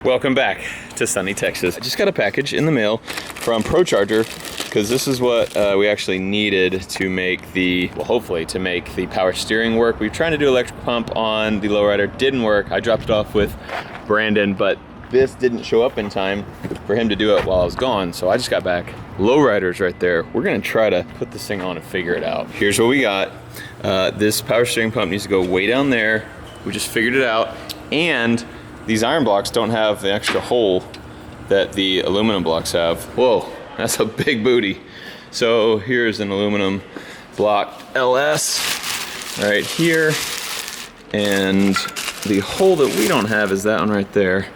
Welcome back to sunny Texas. I just got a package in the mail from ProCharger because this is what we actually needed to make the, well, hopefully to make the power steering work. We were trying to do electric pump on the lowrider, didn't work. I dropped it off with Brandon, but this didn't show up in time for him to do it while I was gone, so I just got back. Lowrider's right there. We're gonna try to put this thing on and figure it out. Here's what we got. This power steering pump needs to go way down there. We just figured it out, and these iron blocks don't have the extra hole that the aluminum blocks have. Whoa, that's a big booty. So here's an aluminum block LS right here. And the hole that we don't have is that one right there.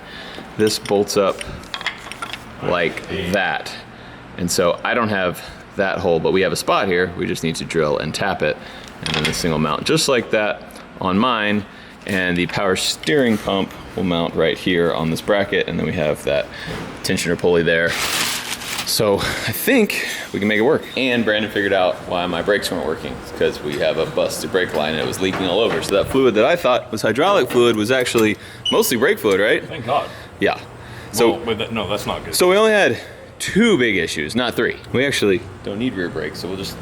This bolts up like that. And so I don't have that hole, but we have a spot here. We just need to drill and tap it. And then the single mount just like that on mine. And the power steering pump will mount right here on this bracket, and then we have that tensioner pulley there. So I think we can make it work. And Brandon figured out why my brakes weren't working. It's because we have a busted brake line and it was leaking all over. So that fluid that I thought was hydraulic fluid was actually mostly brake fluid, right? Thank God. Yeah. So no, that's not good. So we only had 2 big issues, not 3. We actually don't need rear brakes, so we'll just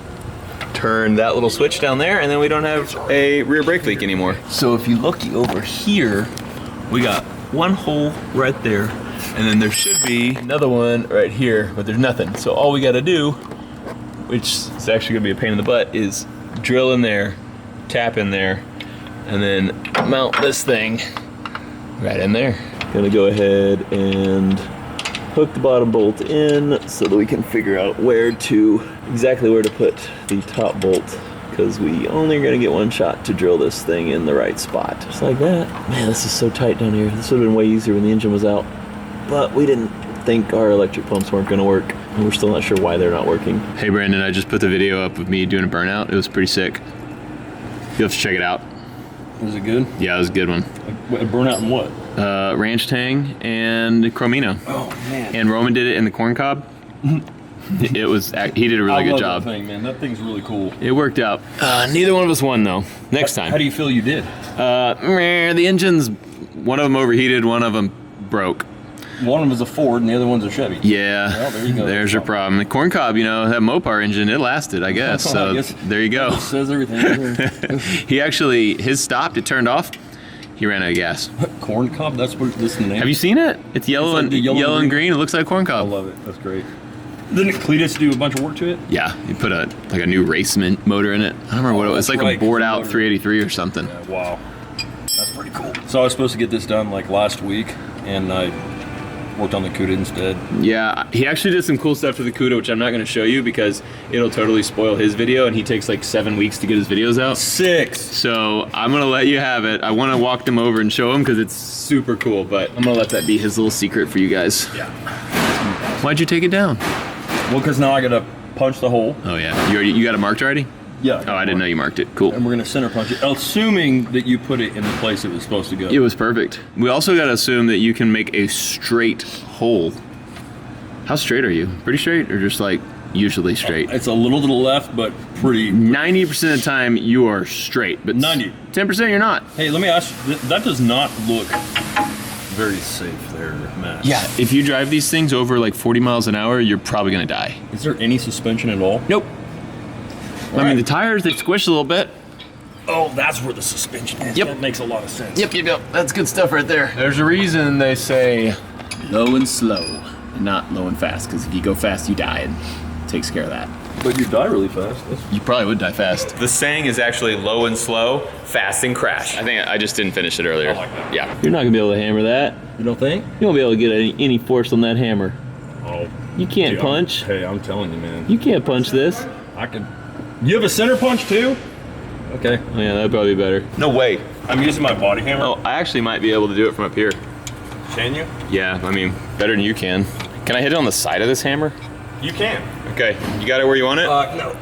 turn that little switch down there, and then we don't have a rear brake leak anymore. So if you look over here, we got one hole right there, and then there should be another one right here, but there's nothing. So all we gotta do, which is actually gonna be a pain in the butt, is drill in there, tap in there, and then mount this thing right in there. Gonna go ahead and hook the bottom bolt in so that we can figure out exactly where to put the top bolt, because we only are gonna get one shot to drill this thing in the right spot. Just like that. Man, this is so tight down here. This would have been way easier when the engine was out, but we didn't think our electric pumps weren't gonna work, and we're still not sure why they're not working. Hey Brandon, I just put the video up of me doing a burnout. It was pretty sick. You'll have to check it out. Was it good? Yeah, it was a good one. A burnout in what? Ranch tang and chromino. Oh man. And Roman did it in the corn cob. He did a really good job. That thing, man. That thing's really cool. It worked out. Neither one of us won though. Next time. How do you feel you did? The engines, one of them overheated, one of them broke. One of them is a Ford and the other one's a Chevy. Yeah, well, there you go. There's your problem. The corn cob, you know, that Mopar engine, it lasted, I guess. So there you go. It says everything right here. His stopped, it turned off. He ran out of gas. Corn cob? That's what this is the name. Have you seen it? It's yellow, like yellow and green. It looks like corn cob. I love it. That's great. Didn't Cletus do a bunch of work to it? Yeah, he put a new race motor in it. I don't remember what it was. It's like a bored out 383 or something. Yeah, wow. That's pretty cool. So I was supposed to get this done like last week, and I worked on the CUDA instead. Yeah, he actually did some cool stuff to the CUDA, which I'm not going to show you because it'll totally spoil his video, and he takes like 7 weeks to get his videos out. 6! So I'm going to let you have it. I want to walk them over and show him because it's super cool, but I'm going to let that be his little secret for you guys. Yeah. Why'd you take it down? Well, because now I got to punch the hole. Oh yeah, you got it marked already? Yeah. Oh, I didn't know you marked it. Cool. And we're gonna center punch it, assuming that you put it in the place it was supposed to go. It was perfect. We also gotta assume that you can make a straight hole. How straight are you? Pretty straight, or just like usually straight? It's a little to the left, but pretty. 90% of the time you are straight, but 10% you're not. Hey, let me ask you, that does not look very safe there, Matt. Yeah, if you drive these things over like 40 miles an hour, you're probably gonna die. Is there any suspension at all? Nope. I mean, the tires, they squish a little bit. Oh, that's where the suspension is. Yep. That makes a lot of sense. Yep. That's good stuff right there. There's a reason they say low and slow, and not low and fast, because if you go fast, you die, and it takes care of that. But you die really fast. You probably would die fast. The saying is actually low and slow, fast and crash. I think I just didn't finish it earlier. I like that. Yeah. You're not gonna be able to hammer that. You don't think? You won't be able to get any force on that hammer. Oh. You can't punch. Hey, I'm telling you, man. You can't punch this. I can. You have a center punch too? Okay. Oh, yeah, that'd probably be better. No way. I'm using my body hammer. Oh, I actually might be able to do it from up here. Can you? Yeah, I mean, better than you can. Can I hit it on the side of this hammer? You can. Okay, you got it where you want it? No.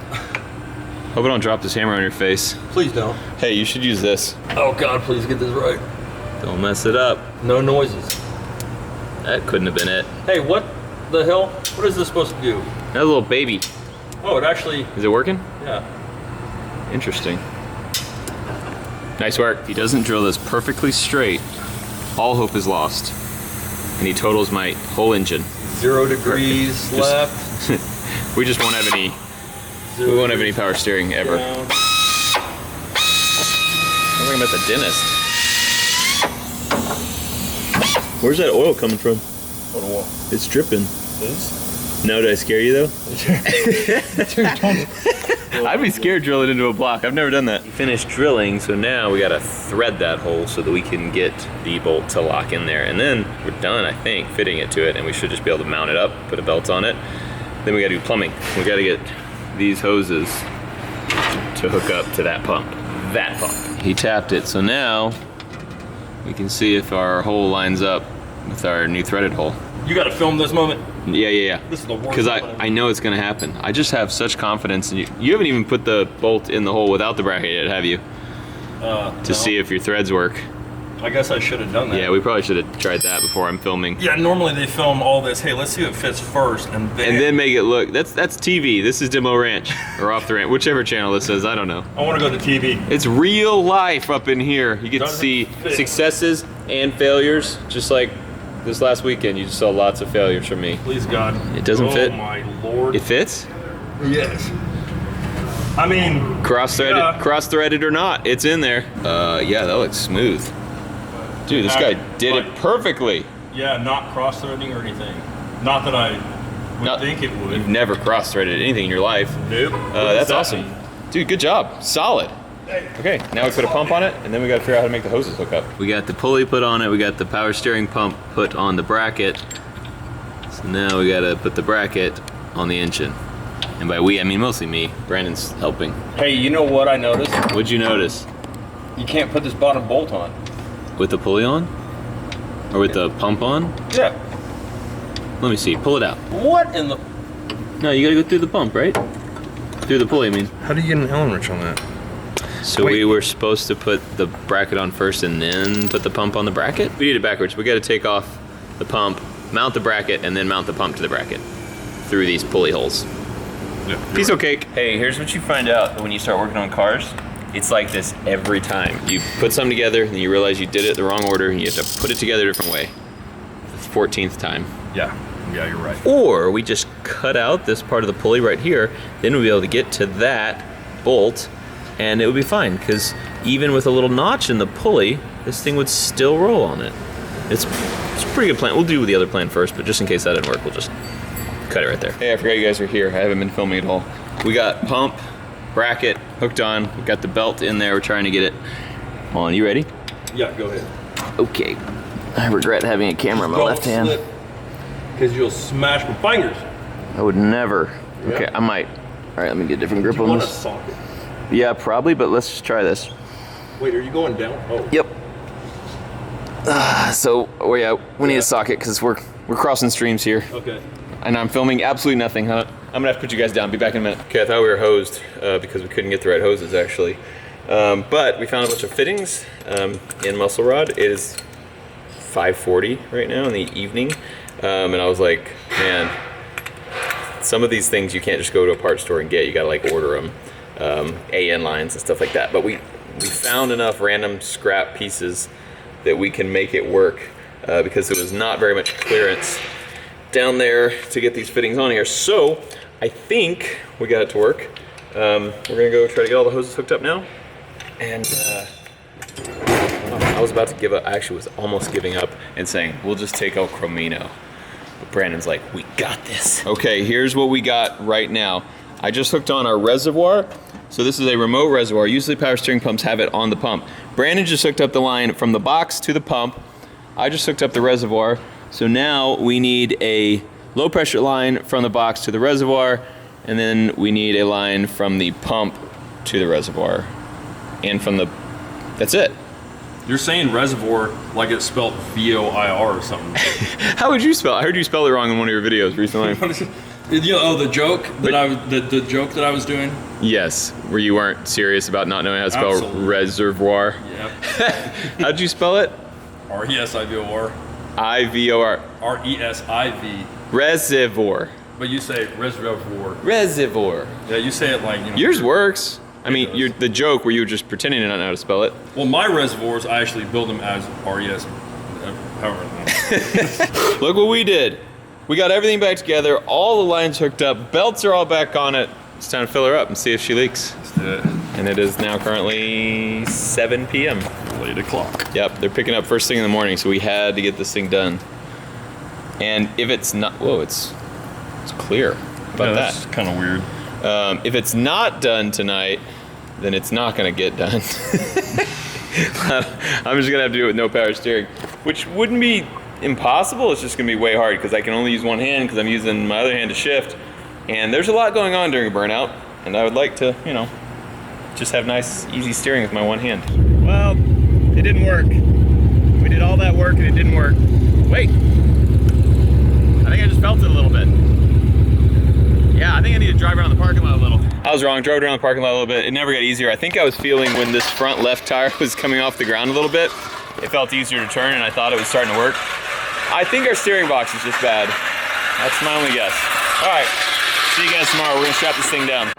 Hope I don't drop this hammer on your face. Please don't. Hey, you should use this. Oh God, please get this right. Don't mess it up. No noises. That couldn't have been it. Hey, what the hell? What is this supposed to do? That little baby. Oh, it actually... Is it working? Yeah. Interesting. Nice work. If he doesn't drill this perfectly straight, all hope is lost. and he totals my whole engine. 0 degrees left. We just won't have any. We won't have any power steering ever. Down. I'm thinking about the dentist. Where's that oil coming from? What oil? It's dripping. This? No, did I scare you though? I'd be scared drilling into a block. I've never done that. Finished drilling, so now we gotta thread that hole so that we can get the bolt to lock in there. And then we're done, I think, fitting it to it, and we should just be able to mount it up, put a belt on it. Then we gotta do plumbing. We gotta get these hoses to hook up to that pump. That pump. He tapped it, so now we can see if our hole lines up with our new threaded hole. You gotta film this moment. Yeah. This is the worst. Because I know it's gonna happen. I just have such confidence in you. You haven't even put the bolt in the hole without the bracket yet, have you? To see if your threads work. I guess I should have done that. Yeah, we probably should have tried that before I'm filming. Yeah, normally they film all this. Hey, let's see if it fits first, and then make it look. That's TV. This is Demo Ranch or Off the Ranch, whichever channel this is. I don't know. I want to go to TV. It's real life up in here. You get to Doesn't see fit. successes and failures, just like this last weekend. You just saw lots of failures from me. Please God. It doesn't fit. Oh my Lord. It fits. Yes. I mean, cross-threaded or not, it's in there. Yeah, that looks smooth. Dude, this guy did it perfectly. Yeah, not cross-threading or anything. Not that I would think it would. You've never cross-threaded anything in your life. Nope. That's awesome. Dude, good job. Solid. Okay, now we put a pump on it, and then we gotta figure out how to make the hoses hook up. We got the pulley put on it, we got the power steering pump put on the bracket. So now we gotta put the bracket on the engine. And by we, I mean mostly me. Brandon's helping. Hey, you know what I noticed? What'd you notice? You can't put this bottom bolt on. With the pulley on? Or with the pump on? Yeah. Let me see, pull it out. What in the... No, you gotta go through the pump, right? Through the pulley, I mean. How do you get an Allen wrench on that? So we were supposed to put the bracket on first and then put the pump on the bracket? We did it backwards. We gotta take off the pump, mount the bracket, and then mount the pump to the bracket through these pulley holes. Yeah. Piece of cake. Hey, here's what you find out when you start working on cars. It's like this every time. You put something together and you realize you did it the wrong order and you have to put it together a different way. The 14th time. Yeah, you're right. Or we just cut out this part of the pulley right here, then we'll be able to get to that bolt and it would be fine, because even with a little notch in the pulley, this thing would still roll on it. It's a pretty good plan. We'll do the other plan first, but just in case that didn't work, we'll just cut it right there. Hey, I forgot you guys were here. I haven't been filming at all. We got pump, bracket hooked on. We got the belt in there. We're trying to get it on. You ready? Yeah, go ahead. Okay. I regret having a camera in my left hand. Because you'll smash my fingers. I would never. Yeah. Okay, I might. All right, let me get a different grip Do you on want a this. socket? Yeah, probably, but let's just try this. Wait, are you going down? Oh. Yep. We need a socket because we're crossing streams here. Okay. And I'm filming absolutely nothing, huh? I'm gonna have to put you guys down. Be back in a minute. Okay, I thought we were hosed because we couldn't get the right hoses actually. But we found a bunch of fittings in Muscle Rod. It is 5:40 right now in the evening. And I was like, man, some of these things you can't just go to a parts store and get. You gotta like order them. AN lines and stuff like that. But we found enough random scrap pieces that we can make it work because there was not very much clearance down there to get these fittings on here. So I think we got it to work. We're gonna go try to get all the hoses hooked up now. And I was about to give up. I actually was almost giving up and saying, we'll just take El Cromino. But Brandon's like, we got this. Okay, here's what we got right now. I just hooked on our reservoir. So this is a remote reservoir. Usually power steering pumps have it on the pump. Brandon just hooked up the line from the box to the pump. I just hooked up the reservoir. So now we need a low pressure line from the box to the reservoir, and then we need a line from the pump to the reservoir. And from the, that's it. You're saying reservoir like it's spelled V-O-I-R or something. How would you spell it? I heard you spell it wrong in one of your videos recently. You know, the joke that the joke that I was doing? Yes, where you weren't serious about not knowing how to spell Absolutely. reservoir. Yep. How'd you spell it? R-E-S-I-V-O-R. I-V-O-R. R-E-S-I-V. Reservoir. But you say reservoir. Reservoir. Yeah, you say it like, you know. Yours works. I mean, does. you're the joke where you were just pretending to not know how to spell it. Well, my reservoirs, I actually build them as R-E-S, however. Look what we did. We got everything back together, all the lines hooked up, belts are all back on it. It's time to fill her up and see if she leaks. Let's do it. And it is now currently 7 p.m. 8 o'clock. Yep, they're picking up first thing in the morning, so we had to get this thing done. And if it's not, whoa, it's clear. How about that's kind of weird. If it's not done tonight, then it's not gonna get done. I'm just gonna have to do it with no power steering, which wouldn't be impossible. It's just gonna be way hard because I can only use one hand because I'm using my other hand to shift. And there's a lot going on during a burnout, and I would like to, you know, just have nice, easy steering with my one hand. Well, it didn't work. We did all that work and it didn't work. Wait, I think I just felt it a little bit. Yeah, I think I need to drive around the parking lot a little. I was wrong, drove around the parking lot a little bit. It never got easier. I think I was feeling when this front left tire was coming off the ground a little bit, it felt easier to turn and I thought it was starting to work. I think our steering box is just bad. That's my only guess. All right, see you guys tomorrow. We're gonna strap this thing down.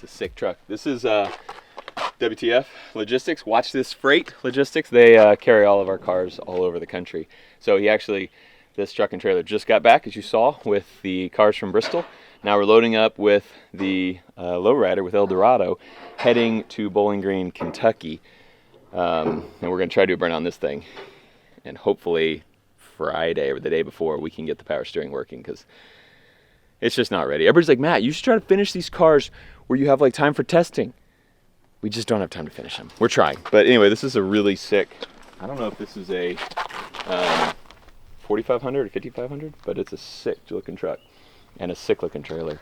Sick truck. This is WTF Logistics. Watch this freight logistics. They carry all of our cars all over the country. So this truck and trailer just got back, as you saw, with the cars from Bristol. Now we're loading up with the lowrider with El Dorado, heading to Bowling Green, Kentucky. And we're gonna try to do a burn on this thing. And hopefully Friday or the day before we can get the power steering working, because it's just not ready. Everybody's like, Matt, you should try to finish these cars where you have like time for testing. We just don't have time to finish them. We're trying. But anyway, this is a really sick, I don't know if this is a 4500 or 5500, but it's a sick looking truck and a sick looking trailer.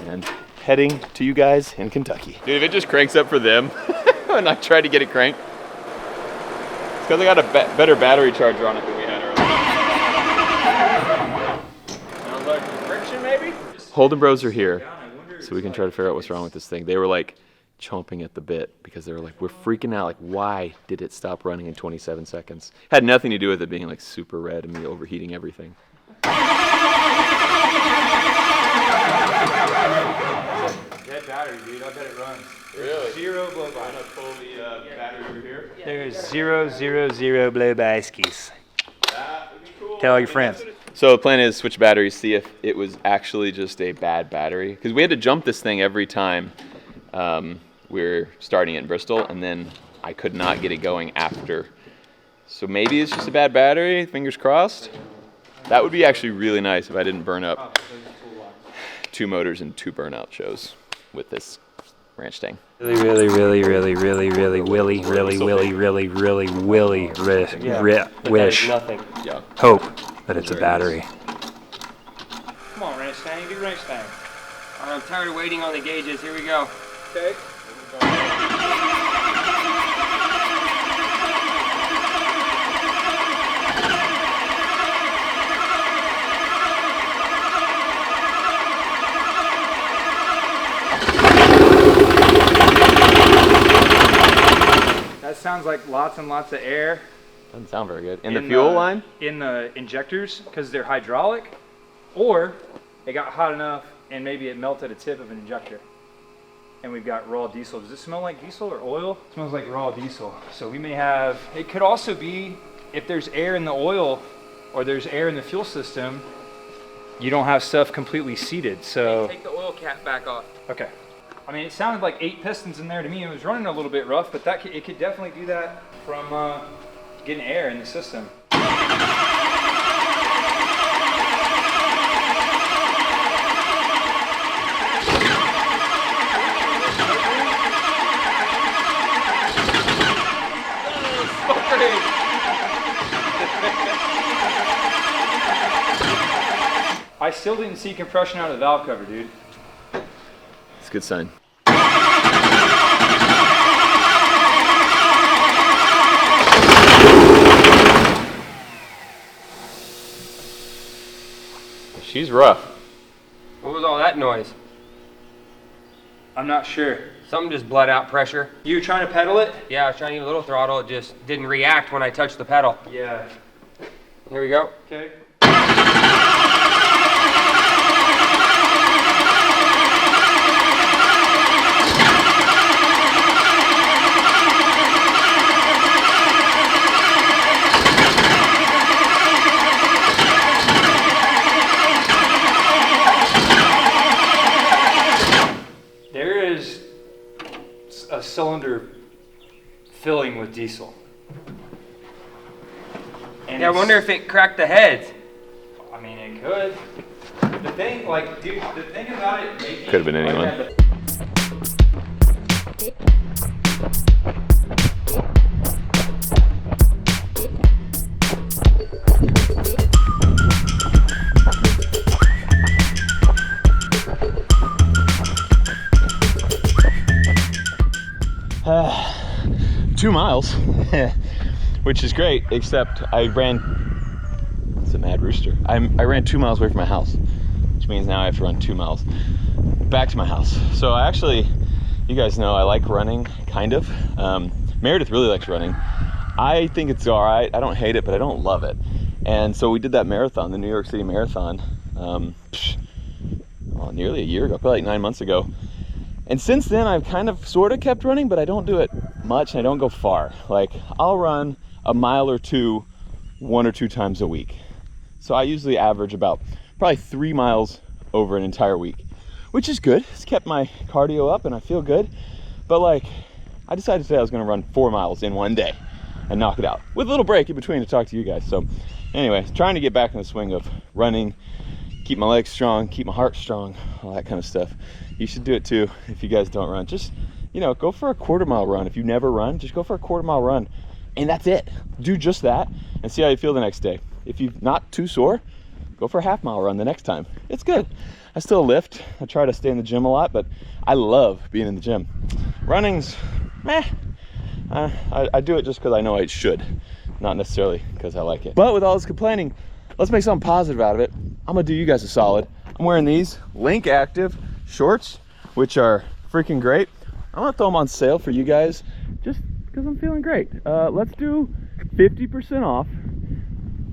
And heading to you guys in Kentucky. Dude, if it just cranks up for them and I try to get it cranked, it's because I got a better battery charger on it than we had earlier. Sounds like friction maybe? Holden Bros are here, so we can try to figure out what's wrong with this thing. They were like chomping at the bit because they were like, we're freaking out. Like, why did it stop running in 27 seconds? Had nothing to do with it being like super red and me overheating everything. Dead battery, dude. I bet it runs. Really? Zero blow by. I'm gonna pull the battery over here. There's 0 blow by skis. That would be cool. Tell all your friends. So the plan is switch batteries, see if it was actually just a bad battery. Because we had to jump this thing every time we were starting it in Bristol, and then I could not get it going after. So maybe it's just a bad battery, fingers crossed. That would be actually really nice if I didn't burn up 2 motors and 2 burnout shows with this ranch thing. Really wish. Yeah. Hope that it's a battery. Come on, Ranch Stang, do Ranch Stang. I'm tired of waiting on the gauges. Here we go. Okay. That sounds like lots and lots of air. Doesn't sound very good. In the fuel line? In the injectors, because they're hydraulic, or it got hot enough and maybe it melted a tip of an injector. and we've got raw diesel. Does it smell like diesel or oil? It smells like raw diesel. So we may have, it could also be if there's air in the oil or there's air in the fuel system, you don't have stuff completely seated. So Take the oil cap back off. okay. I mean, it sounded like 8 pistons in there to me. It was running a little bit rough, but it could definitely do that from getting air in the system. I still didn't see compression out of the valve cover, dude. It's a good sign. She's rough. What was all that noise? I'm not sure. Something just bled out pressure. You were trying to pedal it? Yeah, I was trying to give a little throttle. It just didn't react when I touched the pedal. Yeah. Here we go. Okay. There is a cylinder filling with diesel. And Yeah, I wonder if it cracked the heads. I mean, it could. The thing, like, dude, the thing about it making... Could have been anyone. Like 2 miles, which is great, except I ran, it's a mad rooster. I ran 2 miles away from my house, which means now I have to run 2 miles back to my house. So I actually, you guys know I like running, kind of. Meredith really likes running. I think it's all right. I don't hate it, but I don't love it. And so we did that marathon, the New York City Marathon, nearly a year ago, probably like 9 months ago. And since then, I've kind of sort of kept running, but I don't do it much and I don't go far. Like, I'll run a mile or two, 1 or 2 times a week. So I usually average about probably 3 miles over an entire week, which is good. It's kept my cardio up and I feel good. But like, I decided today I was gonna run 4 miles in one day and knock it out with a little break in between to talk to you guys. So anyway, trying to get back in the swing of running, keep my legs strong, keep my heart strong, all that kind of stuff. You should do it too if you guys don't run. Just, you know, go for a 1/4 mile run. If you never run, just go for a 1/4 mile run and that's it. Do just that and see how you feel the next day. If you're not too sore, go for a 1/2 mile run the next time. It's good. I still lift. I try to stay in the gym a lot, but I love being in the gym. Running's meh. I do it just because I know I should, not necessarily because I like it. But with all this complaining, let's make something positive out of it. I'm gonna do you guys a solid. I'm wearing these Link Active shorts, which are freaking great. I'm gonna throw them on sale for you guys just because I'm feeling great. Let's do 50% off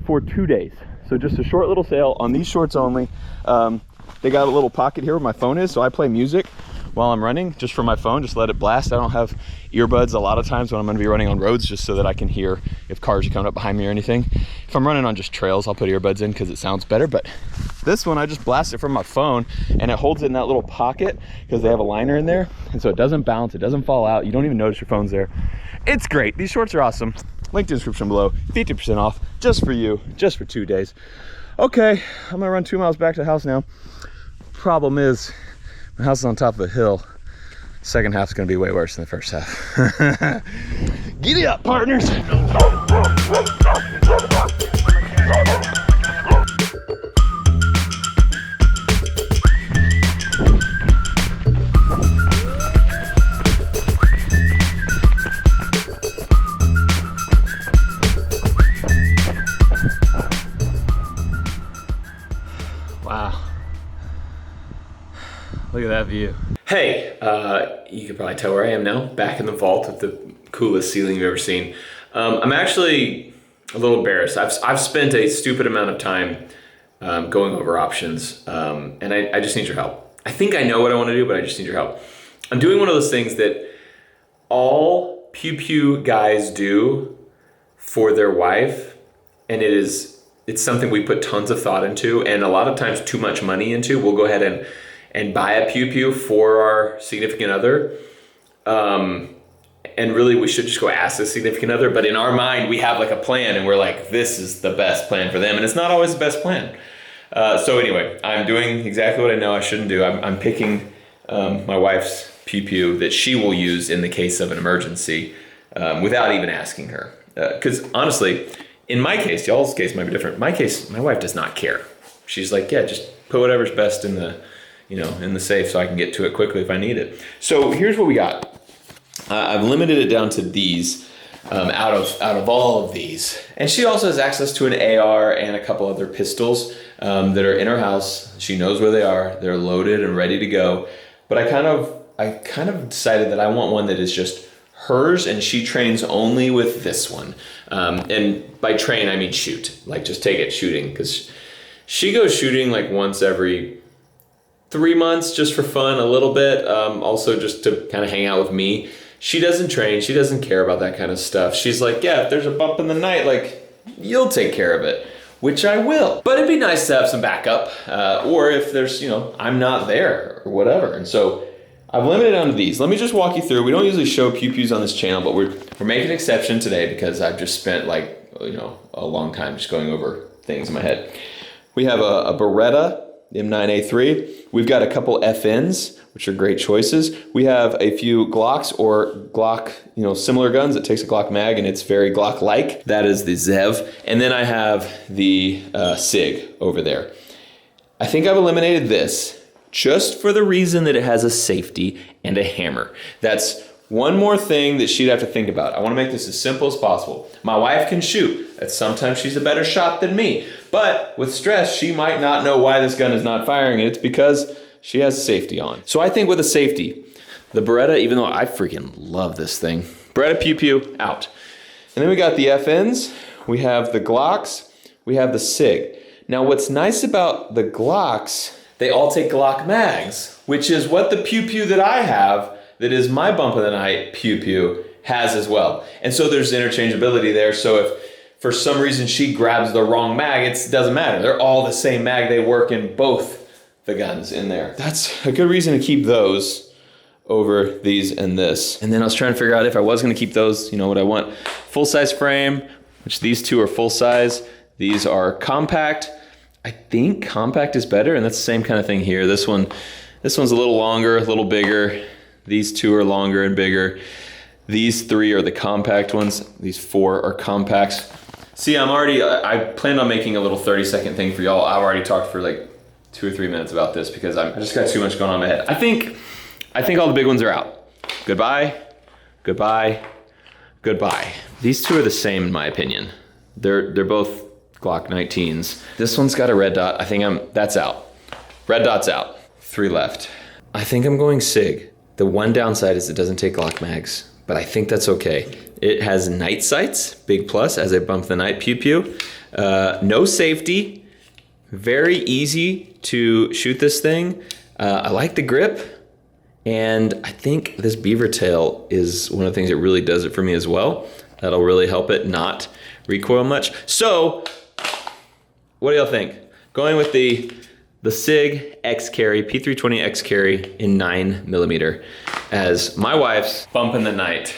for 2 days. So just a short little sale on these shorts only. They got a little pocket here where my phone is, so I play music while I'm running just from my phone, just let it blast. I don't have earbuds a lot of times when I'm gonna be running on roads, just so that I can hear if cars are coming up behind me or anything. If I'm running on just trails, I'll put earbuds in because it sounds better, but this one I just blast it from my phone and it holds it in that little pocket because they have a liner in there, and so it doesn't bounce, it doesn't fall out, you don't even notice your phone's there. It's great. These shorts are awesome. Link in the description below. 50% off just for you, just for 2 days. Okay, I'm gonna run 2 miles back to the house now. Problem is, my house is on top of a hill. Second half's gonna be way worse than the first half. Giddy up, partners! Wow. Look at that view. Hey, you can probably tell where I am now, back in the vault with the coolest ceiling you've ever seen. I'm actually a little embarrassed. I've spent a stupid amount of time going over options, and I just need your help. I think I know what I want to do, but I just need your help. I'm doing one of those things that all pew pew guys do for their wife, and it's something we put tons of thought into, and a lot of times too much money into. We'll go ahead and buy a pew pew for our significant other. And really we should just go ask the significant other, but in our mind we have like a plan and we're like, this is the best plan for them, and it's not always the best plan. So anyway, I'm doing exactly what I know I shouldn't do. I'm picking my wife's pew pew that she will use in the case of an emergency without even asking her. Because honestly, in my case, y'all's case might be different. In my case, my wife does not care. She's like, yeah, just put whatever's best in the safe so I can get to it quickly if I need it. So here's what we got. I've limited it down to these out of all of these. And she also has access to an AR and a couple other pistols that are in her house. She knows where they are. They're loaded and ready to go. But I kind of decided that I want one that is just hers, and she trains only with this one. And by train, I mean shoot. Like just take it shooting, because she goes shooting like once every 3 months just for fun, a little bit. Also just to kind of hang out with me. She doesn't train. She doesn't care about that kind of stuff. She's like, yeah, if there's a bump in the night, like you'll take care of it, which I will. But it'd be nice to have some backup, or if there's, I'm not there or whatever. And so I've limited down to these. Let me just walk you through. We don't usually show pew pews on this channel, but we're making an exception today because I've just spent a long time just going over things in my head. We have a Beretta M9A3. We've got a couple FNs, which are great choices. We have a few Glocks or Glock, similar guns. It takes a Glock mag and it's very Glock-like. That is the Zev. And then I have the SIG over there. I think I've eliminated this just for the reason that it has a safety and a hammer. That's one more thing that she'd have to think about. I want to make this as simple as possible. My wife can shoot. Sometimes she's a better shot than me. But with stress, she might not know why this gun is not firing. It's because she has safety on. So I think with a safety, the Beretta, even though I freaking love this thing, Beretta pew pew, out. And then we got the FNs, we have the Glocks, we have the SIG. Now what's nice about the Glocks, they all take Glock mags, which is what the pew pew that I have, that is my bump of the night pew pew, has as well. And so there's interchangeability there. So if for some reason she grabs the wrong mag, it doesn't matter. They're all the same mag. They work in both the guns in there. That's a good reason to keep those over these and this. And then I was trying to figure out if I was going to keep those, what I want. Full-size frame, which these two are full-size. These are compact. I think compact is better, and that's the same kind of thing here. This one's a little longer, a little bigger. These two are longer and bigger. These three are the compact ones. These four are compacts. See, I planned on making a little 30-second thing for y'all. I've already talked for like 2 or 3 minutes about this because I just got too much going on in my head. I think all the big ones are out. Goodbye, goodbye, goodbye. These two are the same in my opinion. They're both Glock 19s. This one's got a red dot. That's out. Red dot's out. 3 left. I think I'm going SIG. The one downside is it doesn't take Glock mags, but I think that's okay. It has night sights, big plus, as I bump the night pew pew. No safety, very easy to shoot this thing. I like the grip, and I think this beaver tail is one of the things that really does it for me as well. That'll really help it not recoil much. So, what do y'all think? Going with the SIG X Carry, P320 X Carry in 9mm as my wife's bump in the night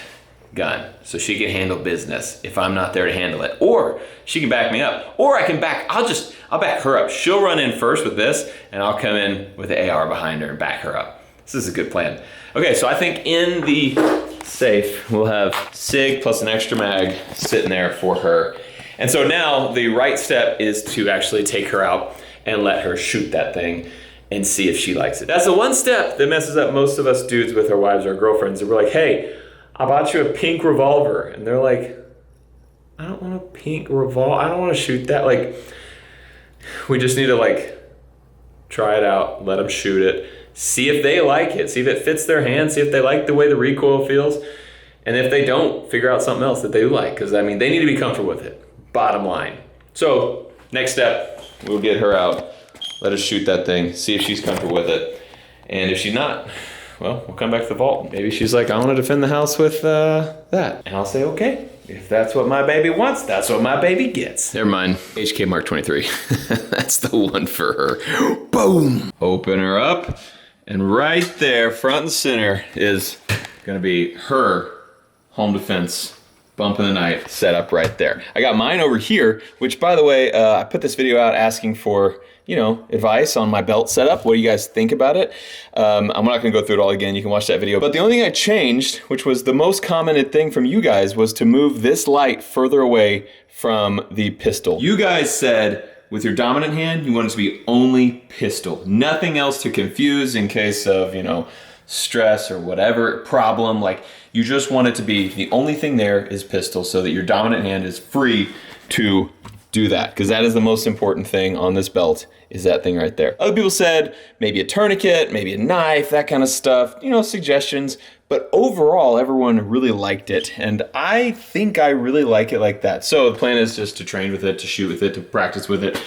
gun, so she can handle business if I'm not there to handle it, or she can back me up, or I'll back her up. She'll run in first with this, and I'll come in with the AR behind her and back her up. This is a good plan. Okay, so I think in the safe we'll have SIG plus an extra mag sitting there for her. And so now the right step is to actually take her out and let her shoot that thing and see if she likes it. That's the one step that messes up most of us dudes with our wives or girlfriends. And we're like, hey, I bought you a pink revolver. And they're like, I don't want a pink revolver. I don't want to shoot that. Like, we just need to try it out, let them shoot it, see if they like it, see if it fits their hand, see if they like the way the recoil feels. And if they don't, figure out something else that they like. Because, they need to be comfortable with it. Bottom line. So, next step, we'll get her out, let us shoot that thing, see if she's comfortable with it. And if she's not, well, we'll come back to the vault. Maybe she's like, I want to defend the house with that. And I'll say, okay. If that's what my baby wants, that's what my baby gets. Never mind. HK Mark 23. That's the one for her. Boom! Open her up. And right there, front and center, is gonna be her home defense bump in the night set up right there. I got mine over here, which by the way, I put this video out asking for, you know, advice on my belt setup. What do you guys think about it? I'm not gonna go through it all again. You can watch that video. But the only thing I changed, which was the most commented thing from you guys, was to move this light further away from the pistol. You guys said with your dominant hand, you want it to be only pistol. Nothing else to confuse in case of, you know, stress or whatever problem. Like, you just want it to be, the only thing there is pistol so that your dominant hand is free to do that, because that is the most important thing on this belt, is that thing right there. Other people said maybe a tourniquet, maybe a knife, that kind of stuff, you know, suggestions. But overall, everyone really liked it, and I think I really like it like that. So the plan is just to train with it, to shoot with it, to practice with it,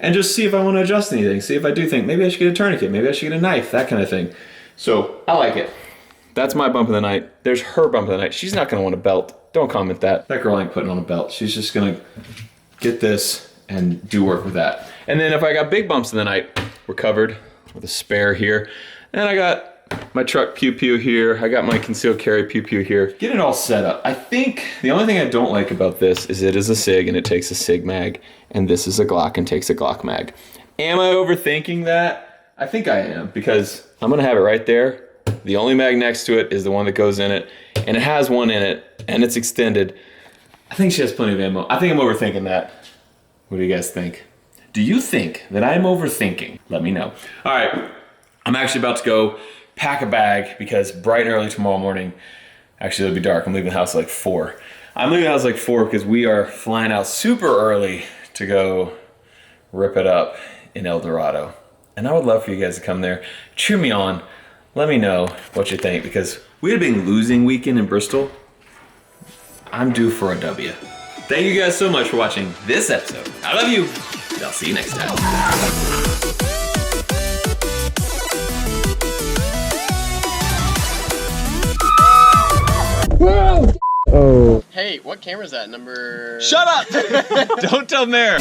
and just see if I want to adjust anything, see if I do think maybe I should get a tourniquet, maybe I should get a knife, that kind of thing. So I like it. That's my bump of the night. There's her bump of the night. She's not gonna want a belt. Don't comment that. That girl ain't putting on a belt. She's just gonna get this and do work with that. And then if I got big bumps in the night, we're covered with a spare here. And I got my truck pew pew here. I got my concealed carry pew pew here. Get it all set up. I think the only thing I don't like about this is it is a SIG and it takes a SIG mag, and this is a Glock and takes a Glock mag. Am I overthinking that? I think I am, because I'm gonna have it right there. The only mag next to it is the one that goes in it, and it has one in it, and it's extended. I think she has plenty of ammo. I think I'm overthinking that. What do you guys think? Do you think that I'm overthinking? Let me know. All right, I'm actually about to go pack a bag because bright and early tomorrow morning, actually it'll be dark, I'm leaving the house at like 4. I'm leaving the house at like 4 because we are flying out super early to go rip it up in El Dorado. And I would love for you guys to come there, cheer me on, let me know what you think, because we had a big losing weekend in Bristol. I'm due for a W. Thank you guys so much for watching this episode. I love you. I'll see you next time. Hey, what camera is that? Number... Shut up! Don't tell Mare.